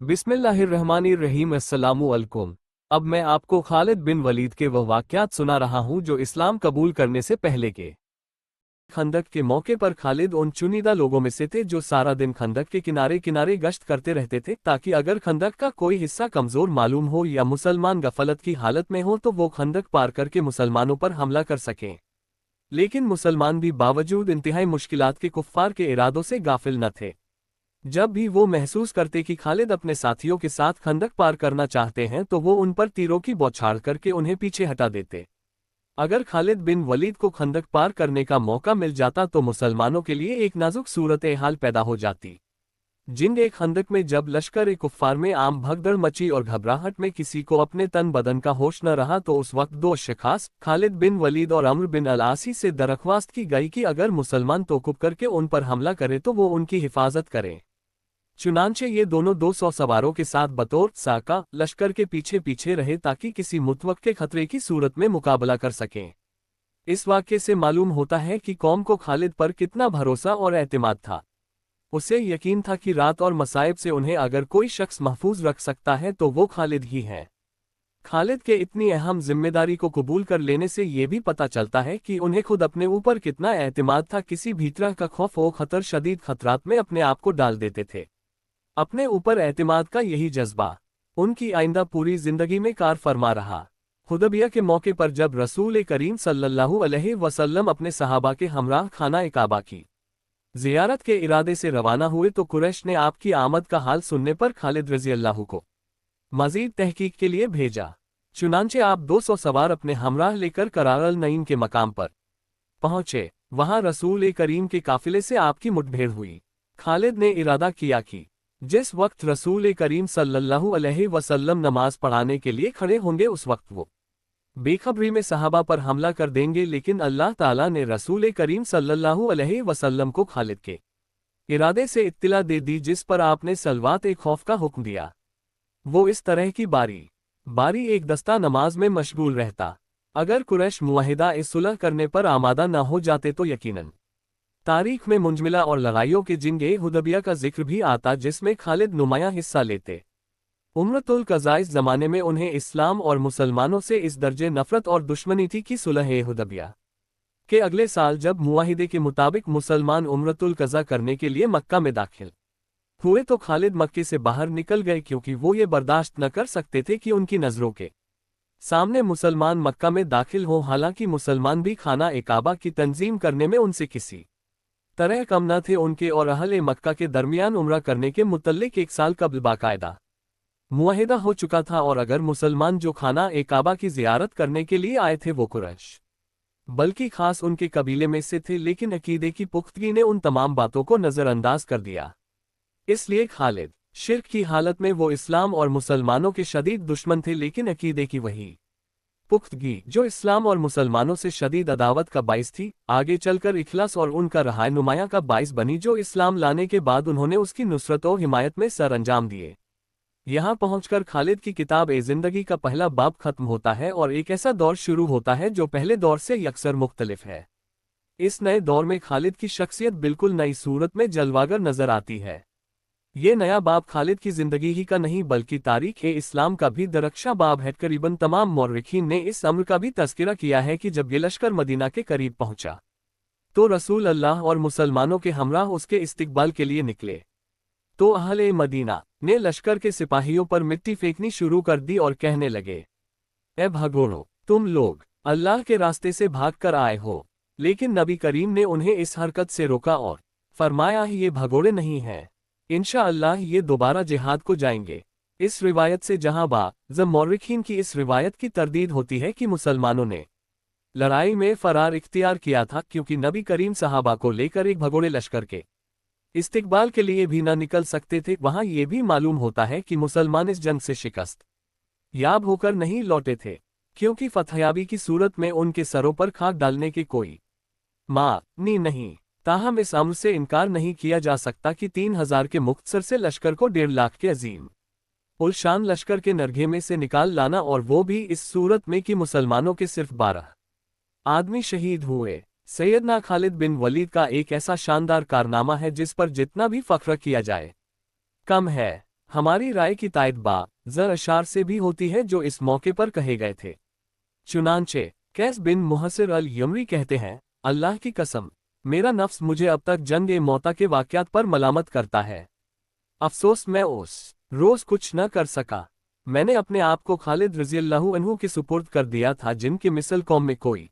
बिस्मिल्लाहिर्रहमानिर्रहीम। अस्सलामु अलैकुम। अब मैं आपको खालिद बिन वलीद के वह वाक़यात सुना रहा हूँ जो इस्लाम कबूल करने से पहले के। खंदक के मौके पर खालिद उन चुनिंदा लोगों में से थे जो सारा दिन खंदक के किनारे किनारे गश्त करते रहते थे ताकि अगर खंदक का कोई हिस्सा कमज़ोर मालूम हो या मुसलमान गफलत की हालत में हो तो वो खंदक पार करके मुसलमानों पर हमला कर सकें। लेकिन मुसलमान भी बावजूद इंतहाई मुश्किलात के कुफ्फार के इरादों से गाफिल न थे। जब भी वो महसूस करते कि खालिद अपने साथियों के साथ खंदक पार करना चाहते हैं तो वो उन पर तीरों की बौछार करके उन्हें पीछे हटा देते। अगर खालिद बिन वलीद को खंदक पार करने का मौका मिल जाता तो मुसलमानों के लिए एक नाजुक सूरत हाल पैदा हो जाती। जिन खंदक में जब लश्कर कुफ्फार में आम भगदड़ मची और घबराहट में किसी को अपने तन बदन का होश न रहा तो उस वक्त दो शिखास खालिद बिन वलीद और अम्र बिन अल-आसी से दरख्वास्त की गई कि अगर मुसलमान तोकुब करके उन पर हमला करे तो वो उनकी हिफाजत करें। चुनांचे ये दोनों 200 सवारों के साथ बतौर साका लश्कर के पीछे पीछे रहे ताकि किसी मुतवक्के खतरे की सूरत में मुकाबला कर सकें। इस वाक़ये से मालूम होता है कि कौम को खालिद पर कितना भरोसा और एतमाद था। उसे यकीन था कि रात और मसाइब से उन्हें अगर कोई शख्स महफूज रख सकता है तो वो खालिद ही है। खालिद के इतनी अहम जिम्मेदारी को कबूल कर लेने से ये भी पता चलता है कि उन्हें खुद अपने ऊपर कितना एतमाद था। किसी भी तरह का खौफ व खतर शदीद खतरात में अपने आप को डाल देते थे। अपने ऊपर एतमाद का यही जज्बा उनकी आइंदा पूरी जिंदगी में कार फरमा रहा। हुदैबिया के मौके पर जब रसूल करीम सल्लल्लाहु अलैहि वसल्लम अपने सहाबा के हमराह खाना काबा की ज़ियारत के इरादे से रवाना हुए तो कुरैश ने आपकी आमद का हाल सुनने पर खालिद रज़ी अल्लाह को मज़ीद तहकीक के लिए भेजा। चुनांचे आप 200 सवार अपने हमराह लेकर करार अल नईम के मकाम पर पहुंचे। वहां रसूल करीम के काफिले से आपकी मुठभेड़ हुई। खालिद ने इरादा किया कि जिस वक्त रसूल करीम सल्लल्लाहु अलैहि वसल्लम नमाज पढ़ाने के लिए खड़े होंगे उस वक्त वो बेखबरी में सहाबा पर हमला कर देंगे, लेकिन अल्लाह ताला ने रसूल करीम सल्लल्लाहु अलैहि वसल्लम को खालिद के इरादे से इत्तिला दे दी, जिस पर आपने सलवात खौफ का हुक्म दिया। वो इस तरह की बारी एक दस्ता नमाज में मशगूल रहता। अगर कुरैश मुआहिदा सुलह करने पर आमादा न हो जाते तो यकीनन तारीख में मुंजमिला और लड़ाइयों के जिंगे हुदैबिया का जिक्र भी आता जिसमें खालिद नुमायां हिस्सा लेते। उम्रतुल क़ज़ा इस ज़माने में उन्हें इस्लाम और मुसलमानों से इस दर्जे नफ़रत और दुश्मनी थी कि सुलह हुदैबिया के अगले साल जब मुआहिदे के मुताबिक मुसलमान उम्रतुल क़ज़ा करने के लिए मक्का में दाखिल हुए तो खालिद मक्के से बाहर निकल गए, क्योंकि वो ये बर्दाश्त न कर सकते थे कि उनकी नज़रों के सामने मुसलमान मक्का में दाखिल हों। हालांकि मुसलमान भी खाना काबा की तंजीम करने में उनसे किसी तरह कम न थे। उनके और अहले मक्का के दरमियान उम्रा करने के मुतल्लिक एक साल कबल बाकायदा मुआहिदा हो चुका था, और अगर मुसलमान जो खाना काबा की ज़ियारत करने के लिए आए थे वो कुरैश बल्कि खास उनके कबीले में से थे, लेकिन अकीदे की पुख्तगी ने उन तमाम बातों को नज़रअंदाज कर दिया। इसलिए खालिद शिर्क की हालत में वो इस्लाम और मुसलमानों के शदीद दुश्मन थे, लेकिन अकीदे की वही पुख्तगी जो इस्लाम और मुसलमानों से शदीद अदावत का बाइस थी, आगे चलकर इखलास और उनका रहाय नुमाया का बाइस बनी, जो इस्लाम लाने के बाद उन्होंने उसकी नुसरत और हिमायत में सर अंजाम दिए। यहाँ पहुंचकर खालिद की किताब ज़िंदगी का पहला बाब खत्म होता है और एक ऐसा दौर शुरू होता है जो पहले दौर से यकसर मुख्तलिफ है। इस नए दौर में खालिद की शख्सियत बिल्कुल नई सूरत में जलवागर नजर आती है। ये नया बाब खालिद की जिंदगी ही का नहीं बल्कि तारीख इस्लाम का भी दरख्शां बाब है। करीबन तमाम मौर्रिखीन ने इस अम्र का भी तज़किरा किया है कि जब ये लश्कर मदीना के करीब पहुंचा तो रसूल अल्लाह और मुसलमानों के हमराह उसके इस्तिकबाल के लिए निकले तो अहले मदीना ने लश्कर के सिपाहियों पर मिट्टी फेंकनी शुरू कर दी और कहने लगे, ए भगोड़ो, तुम लोग अल्लाह के रास्ते से भाग कर आए हो। लेकिन नबी करीम ने उन्हें इस हरकत से रोका और फरमाया, ये भगोड़े नहीं हैं, इंशाअल्लाह ये दोबारा जिहाद को जाएंगे। इस रिवायत से जहां बाज़ मौर्रिखीन की इस रिवायत की तरदीद होती है कि मुसलमानों ने लड़ाई में फरार इख्तियार किया था, क्योंकि नबी करीम सहाबा को लेकर एक भगोड़े लश्कर के इस्तिकबाल के लिए भी न निकल सकते थे। वहां ये भी मालूम होता है कि मुसलमान इस जंग से शिकस्त याब होकर नहीं लौटे थे, क्योंकि फतहयाबी की सूरत में उनके सरों पर खाक डालने की कोई मानी नहीं। ताहम इस अम्र से इनकार नहीं किया जा सकता कि 3000 के मुख्तसर से लश्कर को 1.5 लाख के अजीम उलशान लश्कर के नरघे में से निकाल लाना, और वो भी इस सूरत में कि मुसलमानों के सिर्फ 12 आदमी शहीद हुए, सैयदना खालिद बिन वलीद का एक ऐसा शानदार कारनामा है जिस पर जितना भी फख्र किया जाए कम है। हमारी राय की तायद ज़र अशार से भी होती है जो इस मौके पर कहे गए थे। चुनांचे कैस बिन मुहसिर अल यमरी कहते हैं, अल्लाह की कसम, मेरा नफ्स मुझे अब तक जंग ए मौता के वाक़यात पर मलामत करता है। अफसोस मैं उस रोज़ कुछ न कर सका। मैंने अपने आप को खालिद रज़ियल्लाहु अन्हु के सुपुर्द कर दिया था जिनकी मिसल कौम में कोई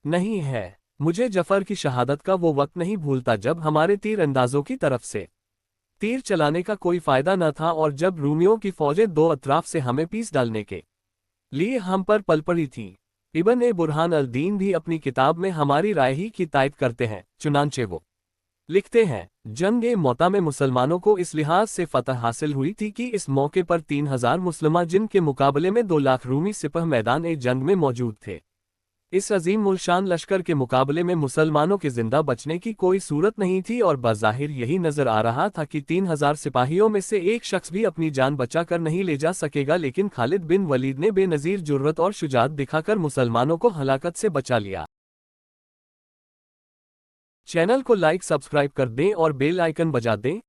नहीं है। मुझे जफ़र की शहादत का वो वक्त नहीं भूलता जब हमारे तीर अंदाजों की तरफ से तीर चलाने का कोई फ़ायदा न था और जब रूमियों की फ़ौजें दो अतराफ से हमें पीस डालने के लिए हम पर पल पड़ी थीं। इब्न ए बुरहान अल दीन भी अपनी किताब में हमारी राय ही की तायद करते हैं। चुनांचे वो लिखते हैं, जंग ए मौता में मुसलमानों को इस लिहाज से फतह हासिल हुई थी कि इस मौके पर 3000 मुसलमान जिनके मुकाबले में 2 लाख रूमी सिपह मैदान ए जंग में मौजूद थे। इस अजीम मुल्शान लश्कर के मुकाबले में मुसलमानों के जिंदा बचने की कोई सूरत नहीं थी और बज़ाहिर यही नजर आ रहा था कि 3000 सिपाहियों में से एक शख्स भी अपनी जान बचा कर नहीं ले जा सकेगा, लेकिन खालिद बिन वलीद ने बेनज़ीर जुर्रत और शुजाअत दिखाकर मुसलमानों को हलाकत से बचा लिया। चैनल को लाइक सब्सक्राइब कर दें और बेल आइकन बजा दें